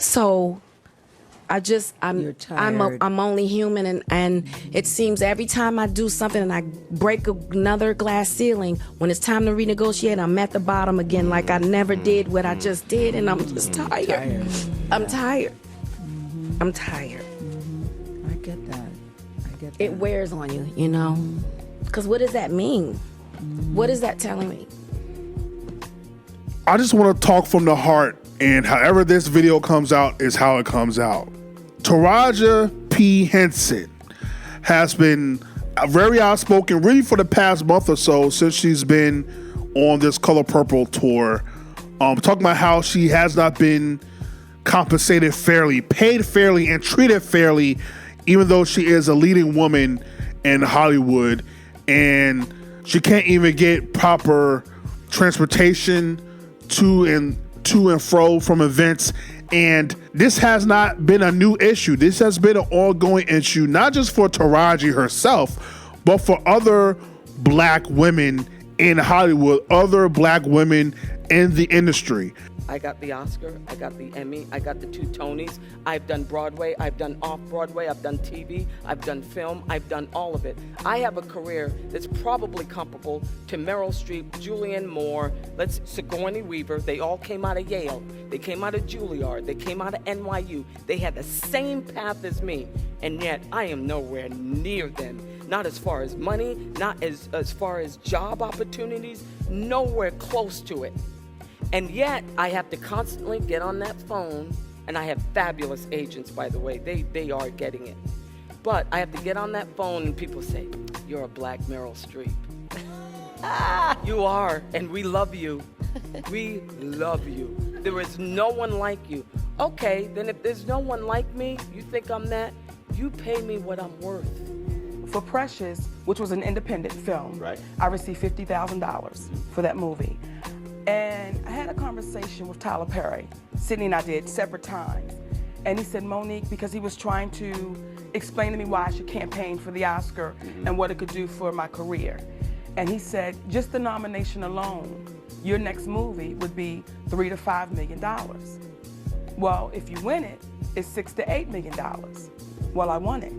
So You're tired. I'm only human, and it seems every time I do something and I break another glass ceiling, when it's time to renegotiate, I'm at the bottom again, like I never did what I just did, and I'm just tired. I'm tired. I'm tired. I get that. It wears on you, you know? Because what does that mean? What is that telling me? I just want to talk from the heart, and however this video comes out is how it comes out. TARAJI P. Henson has been very outspoken really for the past month or so since she's been on this Color Purple tour, talking about how she has not been compensated fairly, paid fairly, and treated fairly, even though she is a leading woman in Hollywood, and she can't even get proper transportation to and fro from events. And this has not been a new issue. This has been an ongoing issue, not just for TARAJI herself, but for other black women in Hollywood, other black women in the industry. I got the Oscar, I got the Emmy, I got the 2 Tonys. I've done Broadway, I've done off-Broadway, I've done TV, I've done film, I've done all of it. I have a career that's probably comparable to Meryl Streep, Julianne Moore, Sigourney Weaver. They all came out of Yale, they came out of Juilliard, they came out of NYU. They had the same path as me, and yet I am nowhere near them. Not as far as money, not as far as job opportunities, nowhere close to it. And yet, I have to constantly get on that phone, and I have fabulous agents, by the way. They are getting it. But I have to get on that phone, and people say, "You're a black Meryl Streep." You are, and we love you. We love you. There is no one like you. Okay, then if there's no one like me, you think I'm that, you pay me what I'm worth. For Precious, which was an independent film, right, I received $50,000 for that movie. And I had a conversation with Tyler Perry. Sydney and I did separate times. And he said, Monique, because he was trying to explain to me why I should campaign for the Oscar and what it could do for my career. And he said, just the nomination alone, your next movie would be $3 to $5 million. Well, if you win it, it's $6 to $8 million. Well, I won it.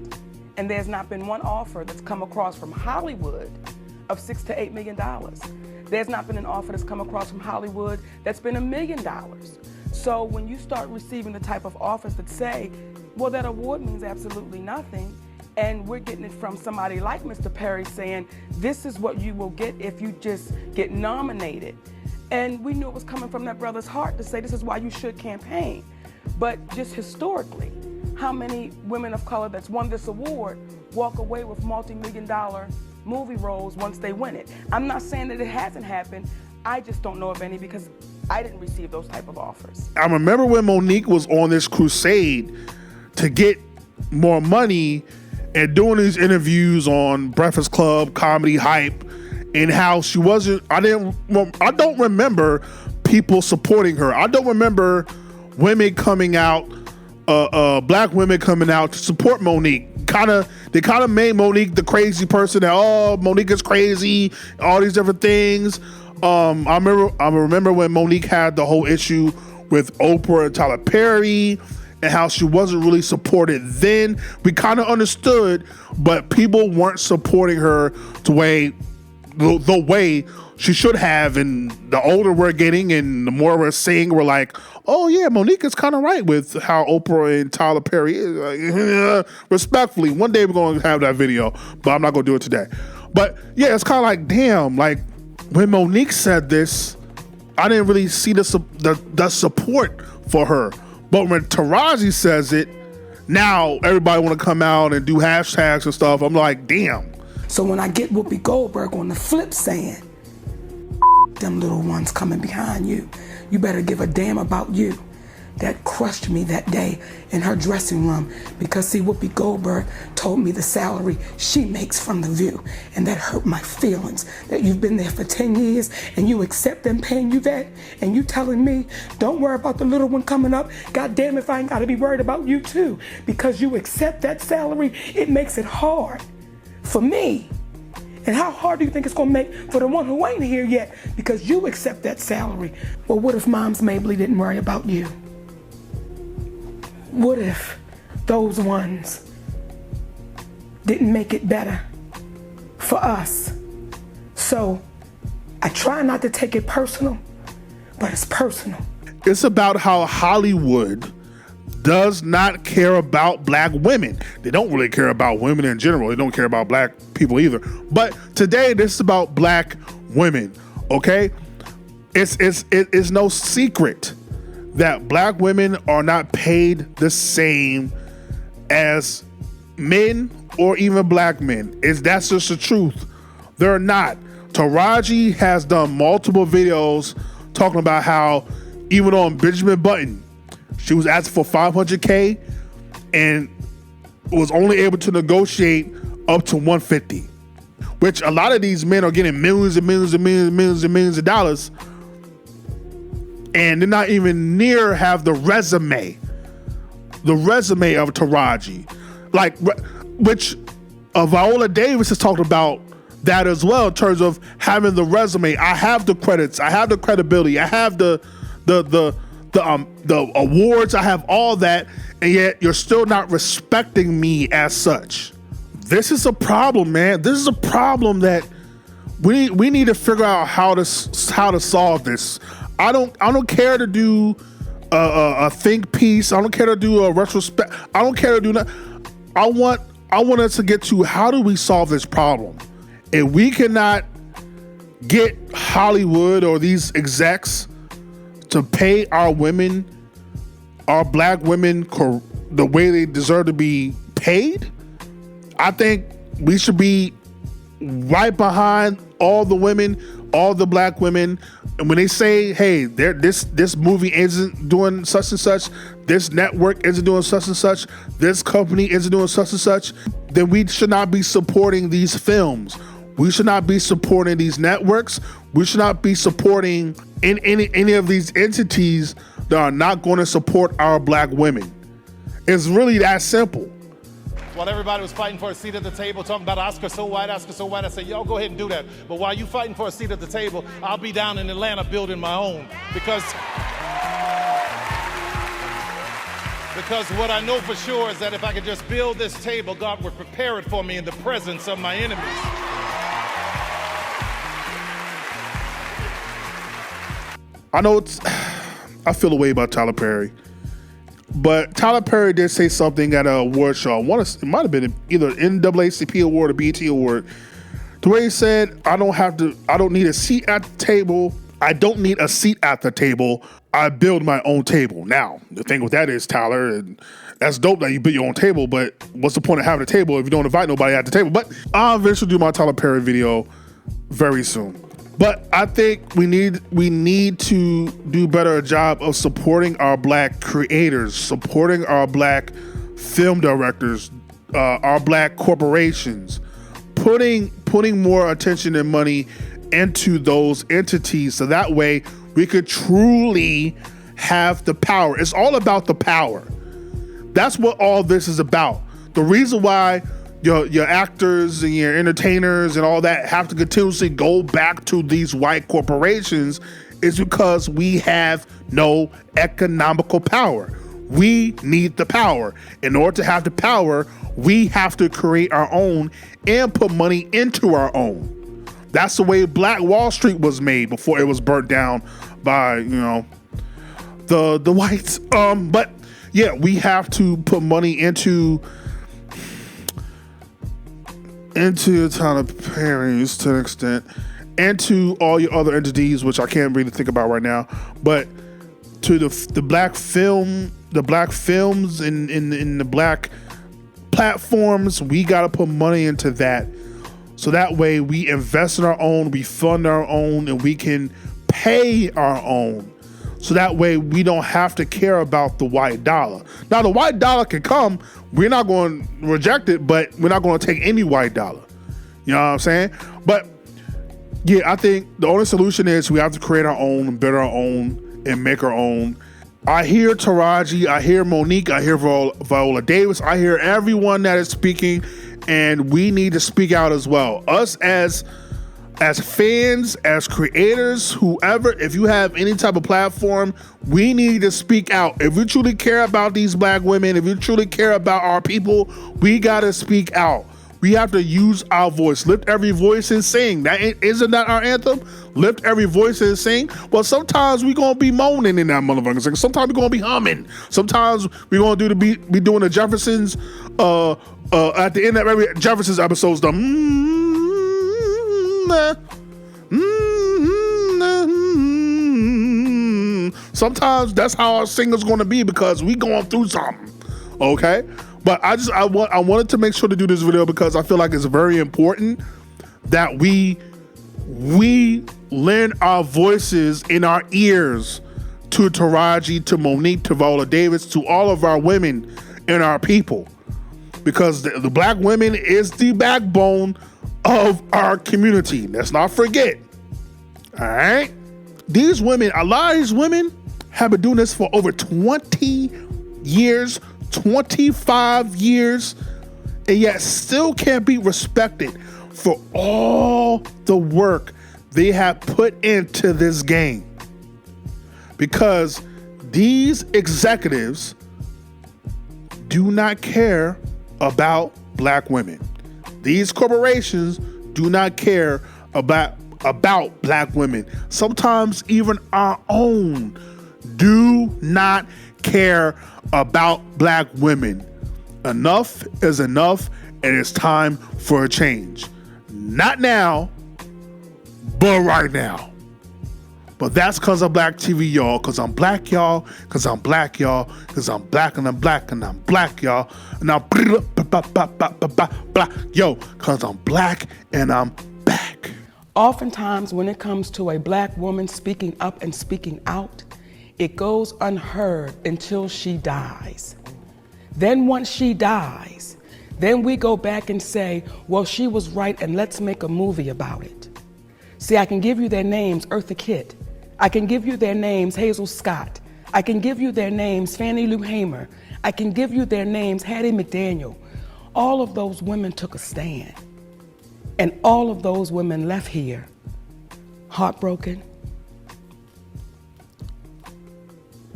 And there's not been one offer that's come across from Hollywood of $6 to $8 million. There's not been an offer that's come across from Hollywood that's been $1 million. So when you start receiving the type of offers that say, well, that award means absolutely nothing, and we're getting it from somebody like Mr. Perry saying, this is what you will get if you just get nominated. And we knew it was coming from that brother's heart to say, this is why you should campaign. But just historically, how many women of color that's won this award walk away with multi-million-dollar movie roles once they win it? I'm not saying that it hasn't happened. I just don't know of any because I didn't receive those type of offers. I remember when Monique was on this crusade to get more money and doing these interviews on Breakfast Club, Comedy Hype, and how she wasn't, I don't remember people supporting her. I don't remember women coming out, black women coming out to support Monique. They kind of made Monique the crazy person that, oh, Monique is crazy, all these different things. I remember when Monique had the whole issue with Oprah and Tyler Perry and how she wasn't really supported then. We kind of understood, but people weren't supporting her the way she should have. And the older we're getting and the more we're seeing, we're like, oh yeah, Monique is kind of right with how Oprah and Tyler Perry is. Like, respectfully, one day we're going to have that video, but I'm not going to do it today. But yeah, it's kind of like, damn, like when Monique said this, I didn't really see the support for her. But when TARAJI says it, now everybody want to come out and do hashtags and stuff. I'm like, damn. So when I get Whoopi Goldberg on the flip saying, them little ones coming behind you, you better give a damn about you. That crushed me that day in her dressing room because, see, Whoopi Goldberg told me the salary she makes from The View, and that hurt my feelings that you've been there for 10 years and you accept them paying you that, and you telling me, don't worry about the little one coming up. God damn if I ain't got to be worried about you too, because you accept that salary. It makes it hard for me. And how hard do you think it's gonna make for the one who ain't here yet because you accept that salary? Well, what if Moms Mabley didn't worry about you? what if those ones didn't make it better for us? So I try not to take it personal, but it's personal. It's about how Hollywood does not care about black women. They don't really care about women in general. They don't care about black people either. But today, this is about black women, okay? It's no secret that black women are not paid the same as men or even black men. That's just the truth. They're not. TARAJI has done multiple videos talking about how even on Benjamin Button, she was asking for $500K and was only able to negotiate up to $150, which a lot of these men are getting millions and millions and millions and millions and millions of dollars, and they're not even near have the resume of TARAJI, like, which Viola Davis has talked about that as well in terms of having the resume. I have the credits, I have the credibility, I have the awards, I have all that, and yet you're still not respecting me as such. This is a problem, man. This is a problem that we need to figure out how to solve this. I don't care to do a think piece. I don't care to do a retrospect. I don't care to do that. I want us to get to how do we solve this problem. If we cannot get Hollywood or these execs to pay our women, our black women, the way they deserve to be paid, I think we should be right behind all the women, all the black women. And when they say, hey, this movie isn't doing such and such, this network isn't doing such and such, this company isn't doing such and such, then we should not be supporting these films. We should not be supporting these networks. We should not be supporting any of these entities that are not going to support our black women. It's really that simple. While everybody was fighting for a seat at the table, talking about Oscar so white, I said, y'all go ahead and do that. But while you fighting for a seat at the table, I'll be down in Atlanta building my own. Because what I know for sure is that if I could just build this table, God would prepare it for me in the presence of my enemies. I know I feel a way about Tyler Perry, but Tyler Perry did say something at a award show. It might have been either NAACP award or BET award, to where he said, I don't need a seat at the table. I don't need a seat at the table. I build my own table. Now, the thing with that is, Tyler, and that's dope that you build your own table, but what's the point of having a table if you don't invite nobody at the table? But I'll eventually do my Tyler Perry video very soon. But I think we need to do better a job of supporting our black creators, supporting our black film directors, our black corporations, putting more attention and money into those entities, so that way we could truly have the power. It's all about the power. That's what all this is about. The reason why your actors and your entertainers and all that have to continuously go back to these white corporations is because we have no economical power. We need the power. In order to have the power, we have to create our own and put money into our own. That's the way Black Wall Street was made before it was burnt down by, the whites. But yeah, we have to put money into Tyler Perry's to an extent, and to all your other entities, which I can't really think about right now, but to the black films in the black platforms, we got to put money into that. So that way we invest in our own, we fund our own, and we can pay our own. So that way we don't have to care about the white dollar. Now the white dollar can come, we're not going to reject it, but we're not going to take any white dollar. You know what I'm saying? But yeah, I think the only solution is we have to create our own and build our own and make our own. I hear TARAJI, I hear Monique, I hear Viola Davis, I hear everyone that is speaking, and we need to speak out as well. Us as as fans, as creators, whoever, if you have any type of platform, we need to speak out. If you truly care about these black women, if you truly care about our people, we gotta speak out. We have to use our voice. Lift every voice and sing. Isn't that our anthem? Lift every voice and sing. Well, sometimes we gonna be moaning in that motherfucker. Sometimes we gonna be humming. Sometimes we gonna be doing the Jeffersons. At the end of every Jeffersons episodes, sometimes that's how our singer's gonna be because we going through something. Okay. But I wanted to make sure to do this video because I feel like it's very important that we lend our voices in our ears to Taraji, to Monique, to Viola Davis, to all of our women and our people. Because the black women is the backbone of our community. Let's not forget. All right? These women, a lot of these women have been doing this for over 20 years, 25 years, and yet still can't be respected for all the work they have put into this game. Because these executives do not care about black women. These corporations do not care about black women. Sometimes even our own do not care about black women. Enough is enough, and it's time for a change. Not now, but right now. But that's because I'm black TV, y'all. Because I'm black, y'all. Because I'm black, y'all. Because I'm black and I'm black and I'm black, y'all. And I'm black, yo. Because I'm black and I'm back. Oftentimes, when it comes to a black woman speaking up and speaking out, it goes unheard until she dies. Then once she dies, then we go back and say, well, she was right and let's make a movie about it. See, I can give you their names, Eartha Kitt. I can give you their names, Hazel Scott. I can give you their names, Fannie Lou Hamer. I can give you their names, Hattie McDaniel. All of those women took a stand. And all of those women left here heartbroken,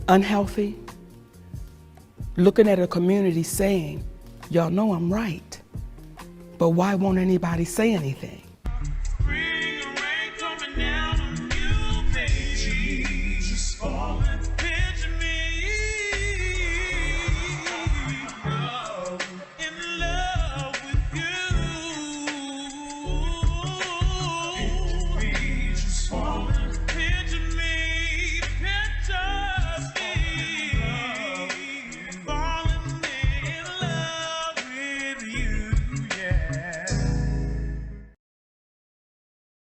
unhealthy, looking at a community saying, y'all know I'm right, but why won't anybody say anything?